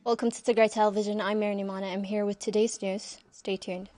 Welcome to Tigray Television. I'm Mary Nimana. I'm here with today's news. Stay tuned.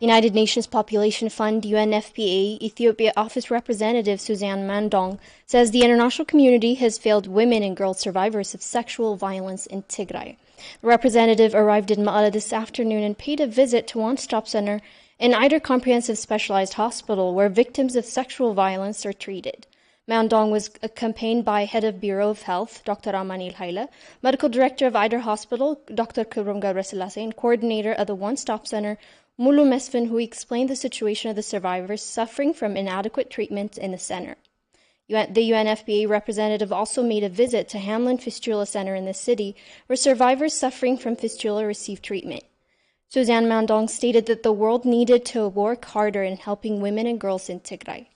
United Nations Population Fund UNFPA Ethiopia Office Representative Suzanne Mandong says the international community has failed women and girl survivors of sexual violence in Tigray. The representative arrived in Ma'ala this afternoon and paid a visit to One Stop Center, an Eider Comprehensive Specialized Hospital where victims of sexual violence are treated. Mandong was accompanied by Head of Bureau of Health, Dr. Amanil Haile, Medical Director of Eider Hospital, Dr. Kubrum Gabrasilase, and Coordinator of the One Stop Center, Mulu Mesfin, who explained the situation of the survivors suffering from inadequate treatment in the center. The UNFPA representative also made a visit to Hamlin Fistula Center in the city, where survivors suffering from fistula receive treatment. Suzanne Mandong stated that the world needed to work harder in helping women and girls in Tigray.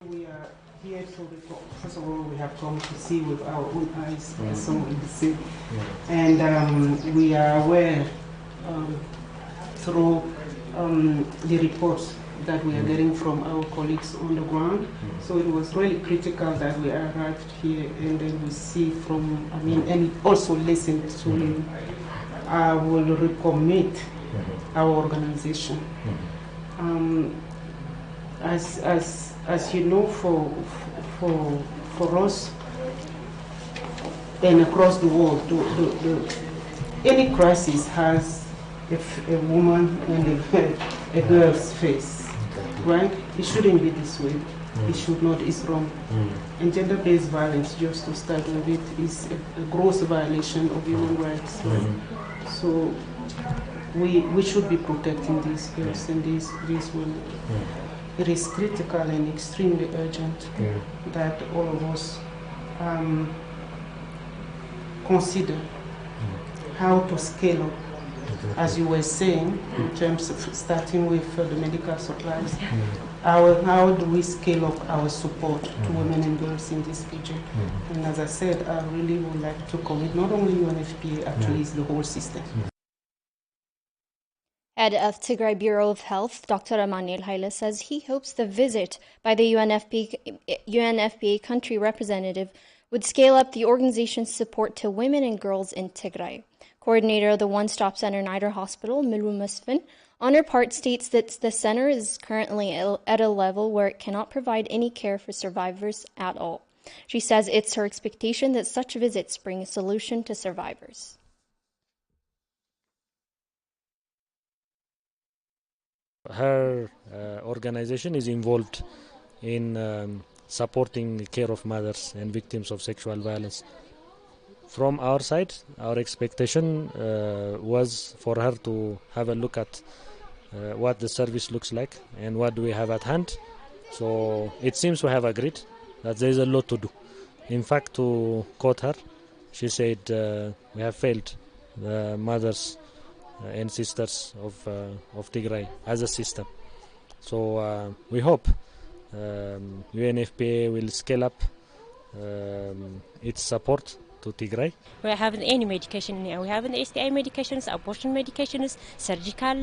We are here to report. First of all, we have come to see with our own eyes as someone in the city. And we are aware through the reports that we are getting from our colleagues on the ground. So it was really critical that we arrived here and then we see from, and also listen to you. I will recommit our organization. As you know, for us and across the world, any crisis has a woman and a girl's face, right? It shouldn't be this way. It should not. It's wrong. And gender-based violence, just to start with it, is a gross violation of human rights. So we should be protecting these girls and these women. It is critical and extremely urgent that all of us consider how to scale up, as you were saying, in terms of starting with the medical supplies. How do we scale up our support to women and girls in this region? And as I said, I really would like to commit not only UNFPA, actually it's the whole system. Head of Tigray Bureau of Health, Dr. Amanil Haile, says he hopes the visit by the UNFPA country representative would scale up the organization's support to women and girls in Tigray. Coordinator of the One Stop Center in Eider Hospital, Milu Musfin, on her part states that the center is currently at a level where it cannot provide any care for survivors at all. She says it's her expectation that such visits bring a solution to survivors. Her organization is involved in supporting the care of mothers and victims of sexual violence. From our side, our expectation was for her to have a look at what the service looks like and what do we have at hand. So it seems we have agreed that there is a lot to do. In fact, to quote her, she said, we have failed the mothers and sisters of Tigray as a system. So we hope UNFPA will scale up its support to Tigray. We haven't any medication. We haven't STI medications, abortion medications, surgical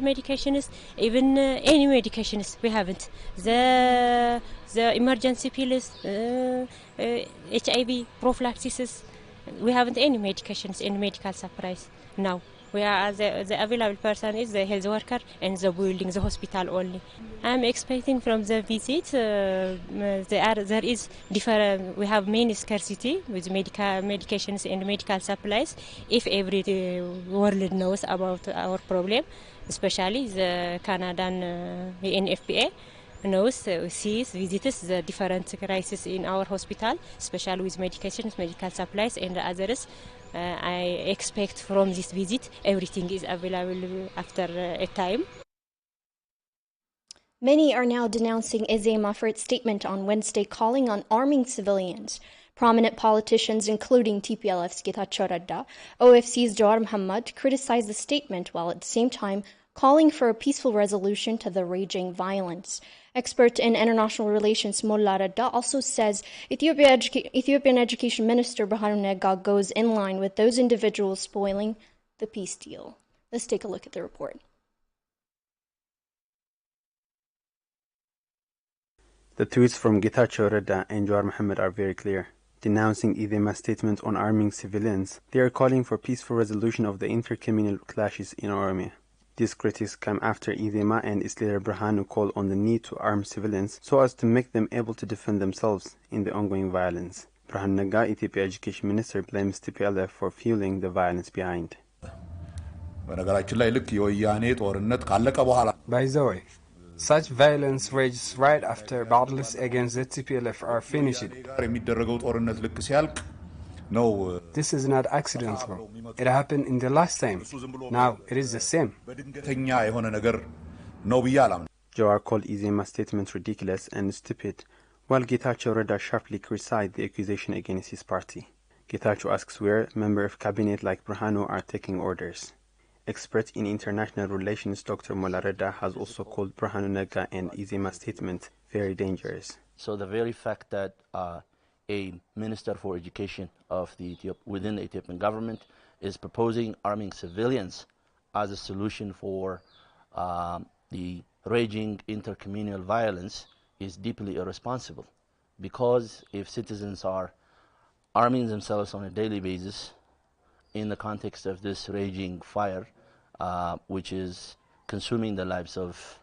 medications, even any medications. We haven't. The emergency pills, HIV prophylaxis. We haven't any medications in medical supplies now. We are the available person is the health worker and the building, the hospital only. I'm expecting from the visit there is different. We have many scarcity with medications and medical supplies. If every world knows about our problem, especially the Canadian NFPA knows, sees, visits the different crises in our hospital, especially with medications, medical supplies, and others. I expect from this visit everything is available after a time. Many are now denouncing Ezema for its statement on Wednesday calling on arming civilians. Prominent politicians, including TPLF's Getachew Radda, OFC's Jawar Mohammed, criticized the statement while at the same time calling for a peaceful resolution to the raging violence. Expert in international relations Molla Radda also says Ethiopian Education Minister Birhanu Nega goes in line with those individuals spoiling the peace deal. Let's take a look at the report. The tweets from Getachew Reda and Jawar Mohammed are very clear. Denouncing Idema's statement on arming civilians, they are calling for peaceful resolution of the intercommunal clashes in Oromia. These critics come after Idema and its leader Brahanu call on the need to arm civilians so as to make them able to defend themselves in the ongoing violence. Brahanu Naga, Ethiopia Education Minister, blames TPLF for fueling the violence behind. By the way, such violence rages right after battles against the TPLF are finished. This is not accidental. It happened in the last time. Now it is the same. Jawar called Idema's statement ridiculous and stupid, while Getachew Reda sharply criticized the accusation against his party. Getachew asks where members of cabinet like Brahanu are taking orders. Expert in international relations Dr. Mola Reda has also called Brahanu Naga and Idema's statement very dangerous. So the very fact that a minister for education of within the Ethiopian government is proposing arming civilians as a solution for the raging intercommunal violence is deeply irresponsible. Because if citizens are arming themselves on a daily basis in the context of this raging fire, which is consuming the lives of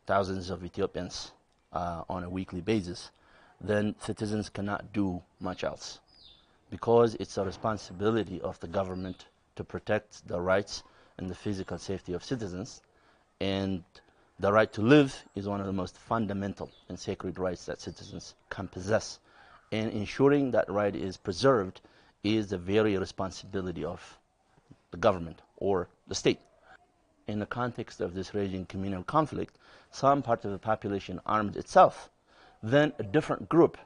thousands of Ethiopians on a weekly basis, then citizens cannot do much else. Because it's a responsibility of the government to protect the rights and the physical safety of citizens, and the right to live is one of the most fundamental and sacred rights that citizens can possess. And ensuring that right is preserved is the very responsibility of the government or the state. In the context of this raging communal conflict, some part of the population armed itself, then a different group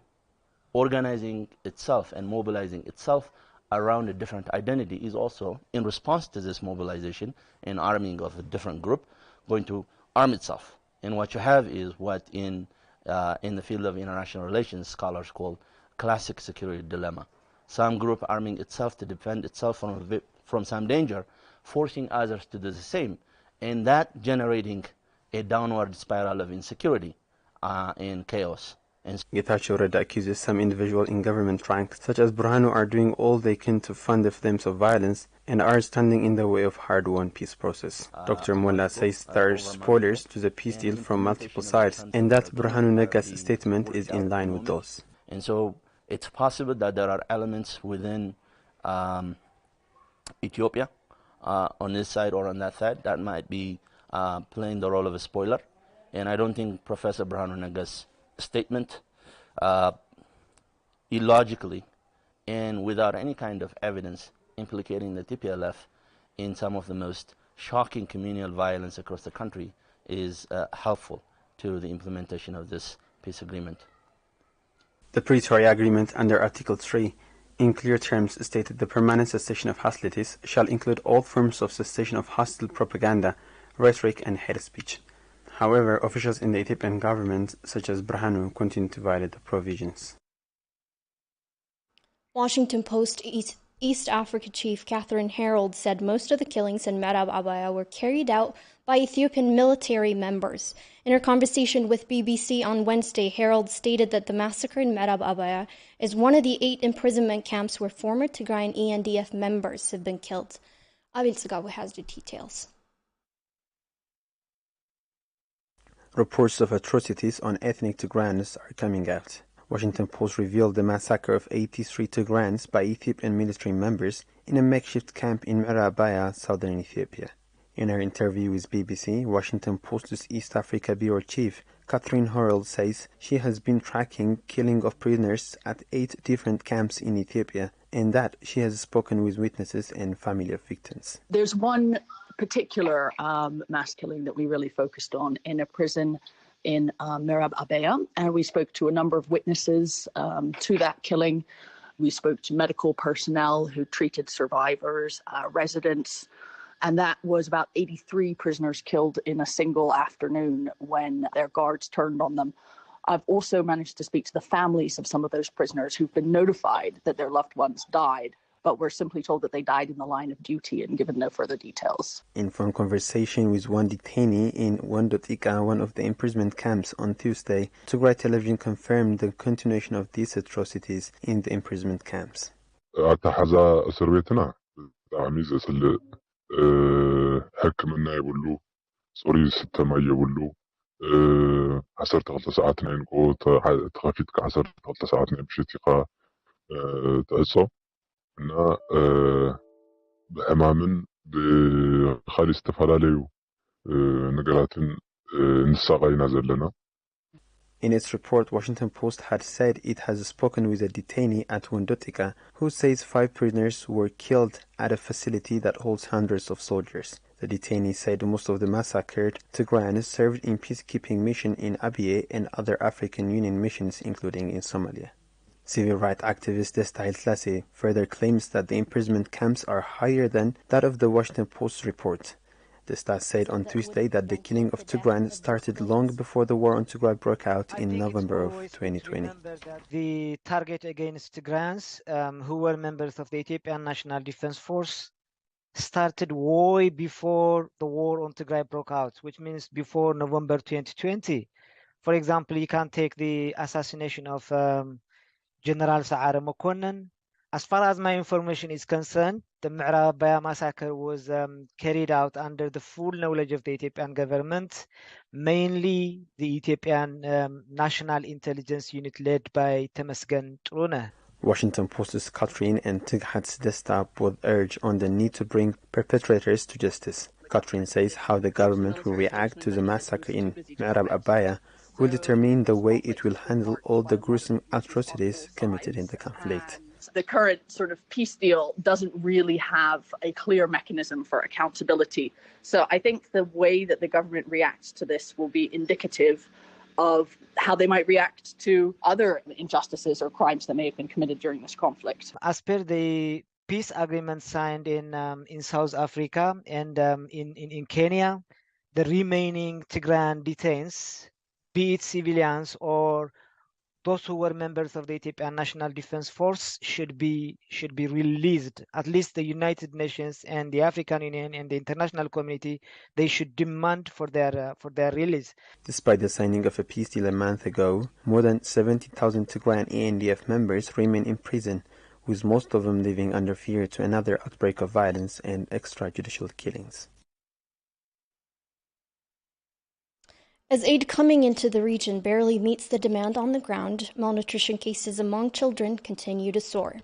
organizing itself and mobilizing itself around a different identity is also, in response to this mobilization and arming of a different group, going to arm itself. And what you have is what in the field of international relations scholars call classic security dilemma. Some group arming itself to defend itself from some danger, forcing others to do the same, and that generating a downward spiral of insecurity and chaos. Getachew Reda accuses some individuals in government ranks, such as Brahanu, are doing all they can to fund the flames of violence and are standing in the way of hard-won peace process. Dr. Molla says there are spoilers to the peace deal from multiple sides, and that Brahanu Naga's statement is in line with those. And so it's possible that there are elements within Ethiopia on this side or on that side that might be playing the role of a spoiler. And I don't think Professor Brahanu Naga's statement illogically and without any kind of evidence implicating the TPLF in some of the most shocking communal violence across the country is helpful to the implementation of this peace agreement. The Pretoria Agreement under Article 3 in clear terms stated the permanent cessation of hostilities shall include all forms of cessation of hostile propaganda, rhetoric and hate speech. However, officials in the Ethiopian government, such as Brahanu, continue to violate the provisions. Washington Post East Africa chief Catherine Harold said most of the killings in Merab Abaya were carried out by Ethiopian military members. In her conversation with BBC on Wednesday, Harold stated that the massacre in Merab Abaya is one of the 8 imprisonment camps where former Tigray and ENDF members have been killed. Abil Tsagabu has the details. Reports of atrocities on ethnic Tigrayans are coming out. Washington Post revealed the massacre of 83 Tigrayans by Ethiopian military members in a makeshift camp in Merabaya, southern Ethiopia. In her interview with BBC, Washington Post's East Africa bureau chief Catherine Harold says she has been tracking killing of prisoners at 8 different camps in Ethiopia, and that she has spoken with witnesses and family of victims. There's one particular mass killing that we really focused on in a prison in Merab Abeya, and we spoke to a number of witnesses to that killing. We spoke to medical personnel who treated survivors, residents, and that was about 83 prisoners killed in a single afternoon when their guards turned on them. I've also managed to speak to the families of some of those prisoners who've been notified that their loved ones died, but we're simply told that they died in the line of duty and given no further details. In phone conversation with one detainee in Wandotika, one of the imprisonment camps, on Tuesday, Tigray television confirmed the continuation of these atrocities in the imprisonment camps. ሕክምና የብሉ ጾሪ ስተማ የብሉ 12 ሰዓት ናይ ንጎ ተኸፊትካ 12 ሰዓት ናይ ምሽት ኢኻ ተዕጾ እና ብሕማምን ብኻሊእ ዝተፈላለዩ ነገራትን ንሳቐይና ዘለና. In its report, Washington Post had said it has spoken with a detainee at Wandotika who says 5 prisoners were killed at a facility that holds hundreds of soldiers. The detainee said most of the massacred Tigrayans served in peacekeeping mission in Abyei and other African Union missions, including in Somalia. Civil rights activist Desta Hiltlase further claims that the imprisonment camps are higher than that of the Washington Post report. Desta said on Tuesday that the killing of Tigrayans started long before the war on Tigray broke out in November of 2020. The target against Tigrayans who were members of the Ethiopian National Defense Force started way before the war on Tigray broke out, which means before November 2020. For example, you can take the assassination of General Sa'ara Mokonnen. As far as my information is concerned, the Arabia massacre was carried out under the full knowledge of the Ethiopian government, mainly the Ethiopian National Intelligence Unit led by Temesgen Truneh. Washington Post's Katrin and Tighat's Desta both urge on the need to bring perpetrators to justice. Katrin says how the government will react to the massacre in Ma'rab Abaya will determine the way it will handle all the gruesome atrocities committed in the conflict. The current sort of peace deal doesn't really have a clear mechanism for accountability. So I think the way that the government reacts to this will be indicative of how they might react to other injustices or crimes that may have been committed during this conflict. As per the peace agreement signed in South Africa and in Kenya, the remaining Tigrayan detainees, be it civilians or those who were members of the Ethiopian National Defense Force, should be released. At least the United Nations and the African Union and the international community, they should demand for their release. Despite the signing of a peace deal a month ago, more than 70,000 Tigrayan ANDF members remain in prison, with most of them living under fear to another outbreak of violence and extrajudicial killings. As aid coming into the region barely meets the demand on the ground, malnutrition cases among children continue to soar.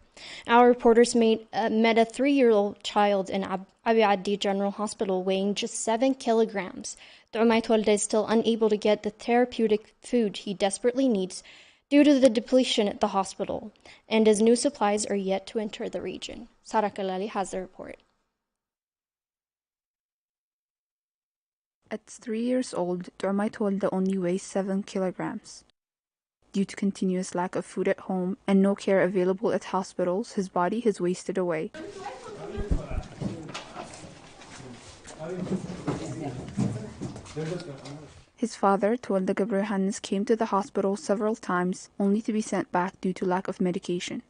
Our reporters met a 3-year-old child in Abi Adi General Hospital weighing just 7 kilograms. Du'umait Walda is still unable to get the therapeutic food he desperately needs due to the depletion at the hospital, and as new supplies are yet to enter the region. Sarah Kalali has the report. At 3 years old, Du'umait Walda only weighs 7 kilograms. Due to continuous lack of food at home and no care available at hospitals, his body has wasted away. His father, Tuwalda Gabriel, came to the hospital several times, only to be sent back due to lack of medication.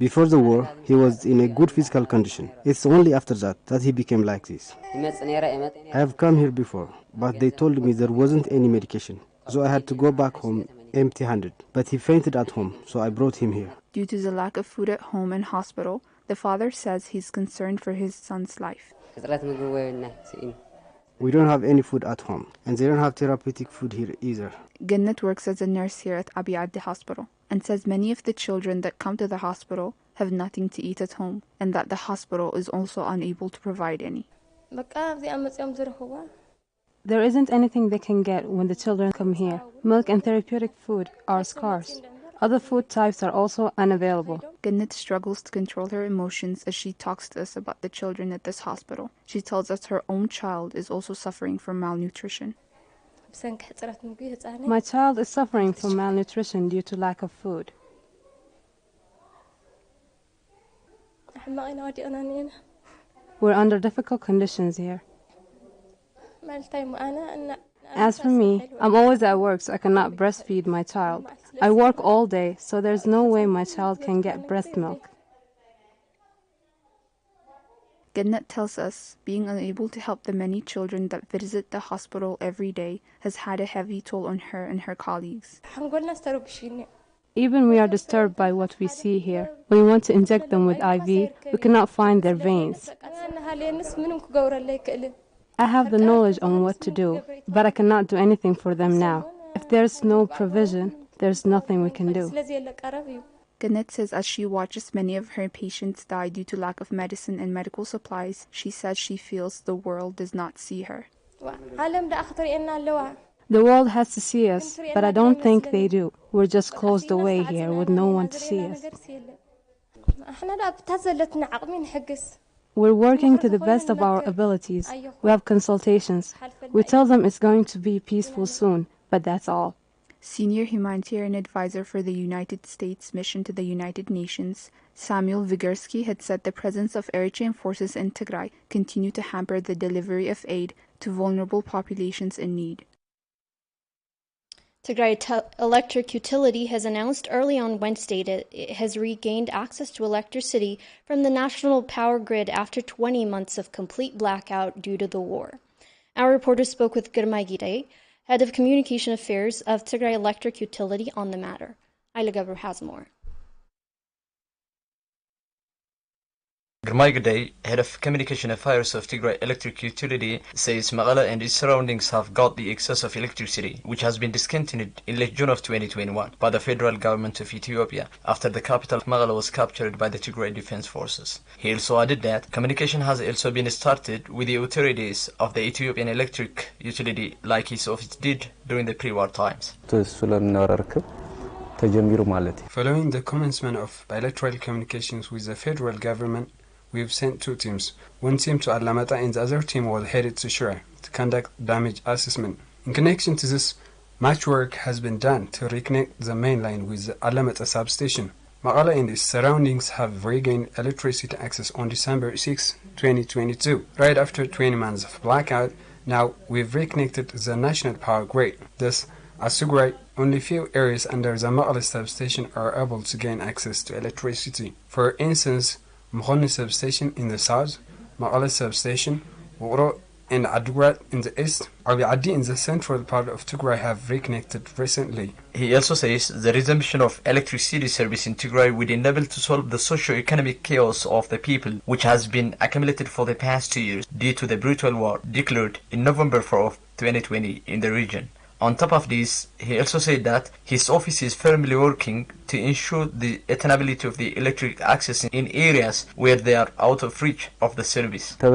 Before the war, he was in a good physical condition. It's only after that he became like this. I have come here before, but they told me there wasn't any medication, so I had to go back home empty-handed. But he fainted at home, so I brought him here. Due to the lack of food at home and hospital, the father says he's concerned for his son's life. We don't have any food at home, and they don't have therapeutic food here either. Gannat works as a nurse here at Abi Adi Hospital and says many of the children that come to the hospital have nothing to eat at home, and that the hospital is also unable to provide any. There isn't anything they can get when the children come here. Milk and therapeutic food are scarce. Other food types are also unavailable. Gannat struggles to control her emotions as she talks to us about the children at this hospital. She tells us her own child is also suffering from malnutrition. My child is suffering from malnutrition due to lack of food. We're under difficult conditions here. As for me, I'm always at work, so I cannot breastfeed my child. I work all day, so there's no way my child can get breast milk. Gannat tells us being unable to help the many children that visit the hospital every day has had a heavy toll on her and her colleagues. Even we are disturbed by what we see here. When we want to inject them with IV, we cannot find their veins. I have the knowledge on what to do, but I cannot do anything for them now. If there's no provision, there's nothing we can do. Gannat says as she watches many of her patients die due to lack of medicine and medical supplies, she says she feels the world does not see her. The world has to see us, but I don't think they do. We're just closed away here with no one to see us. We're working to the best of our abilities. We have consultations. We tell them it's going to be peaceful soon, but that's all. Senior humanitarian advisor for the United States mission to the United Nations, Samuel Vygorsky, had said the presence of Eritrean forces in Tigray continue to hamper the delivery of aid to vulnerable populations in need. Tigray Electric Utility has announced early on Wednesday that it has regained access to electricity from the national power grid after 20 months of complete blackout due to the war. Our reporter spoke with Girmay, head of communication affairs of Tigray Electric Utility, on the matter. Ayla Gabr has more. Girmay, head of communication affairs of Tigray Electric Utility, says Mekelle and its surroundings have got the excess of electricity, which has been discontinued in late June of 2021 by the federal government of Ethiopia after the capital of Mekelle was captured by the Tigray Defense Forces. He also added that communication has also been started with the authorities of the Ethiopian Electric Utility like his office did during the pre-war times. Following the commencement of bilateral communications with the federal government, we've sent two teams. One team to Alamata and the other team was headed to Shura to conduct damage assessment. In connection to this, much work has been done to reconnect the main line with the Alamata substation. Mekelle and its surroundings have regained electricity access on December 6, 2022. Right after 20 months of blackout, now we've reconnected the national power grid. Thus, as Tigray, only few areas under the Mekelle substation are able to gain access to electricity. For instance, Mkhoni substation in the south, Mekelle substation, Wuro and Adugrat in the east, Arbi in the central part of Tigray have reconnected recently. He also says the resumption of electricity service in Tigray would enable to solve the socio-economic chaos of the people, which has been accumulated for the past 2 years due to the brutal war declared in November 4 of 2020 in the region. On top of this, he also said that his office is firmly working to ensure the attainability of the electric access in areas where they are out of reach of the service. Though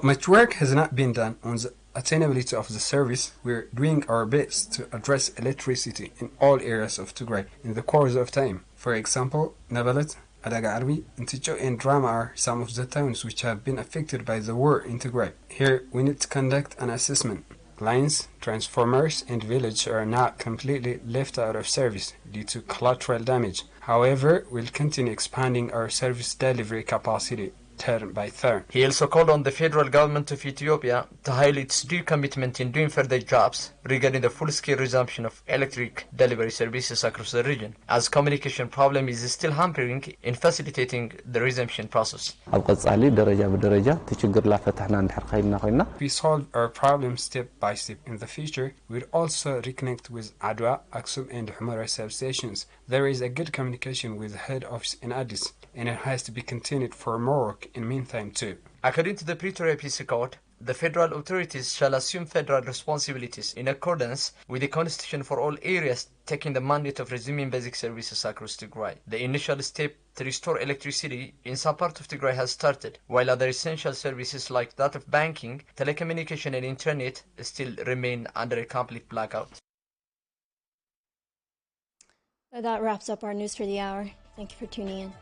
much work has not been done on the attainability of the service, we're doing our best to address electricity in all areas of Tigray in the course of time. For example, Nabalat, Adaga and Ticho and Drama are some of the towns which have been affected by the war in Tigray. Here, we need to conduct an assessment. Lines, transformers, and villages are now completely left out of service due to collateral damage. However, we'll continue expanding our service delivery capacity turn by turn. He also called on the federal government of Ethiopia to highlight its due commitment in doing further jobs regarding the full-scale resumption of electric delivery services across the region, as communication problem is still hampering in facilitating the resumption process. If we solve our problem step by step in the future, we'll also reconnect with Adwa, Aksum and Humara substations. There is a good communication with the head office in Addis, and it has to be continued for more work in meantime too. According to the Pretoria Peace Accord, the federal authorities shall assume federal responsibilities in accordance with the Constitution for all areas taking the mandate of resuming basic services across Tigray. The initial step to restore electricity in some part of Tigray has started, while other essential services like that of banking, telecommunication and internet still remain under a complete blackout. That wraps up our news for the hour. Thank you for tuning in.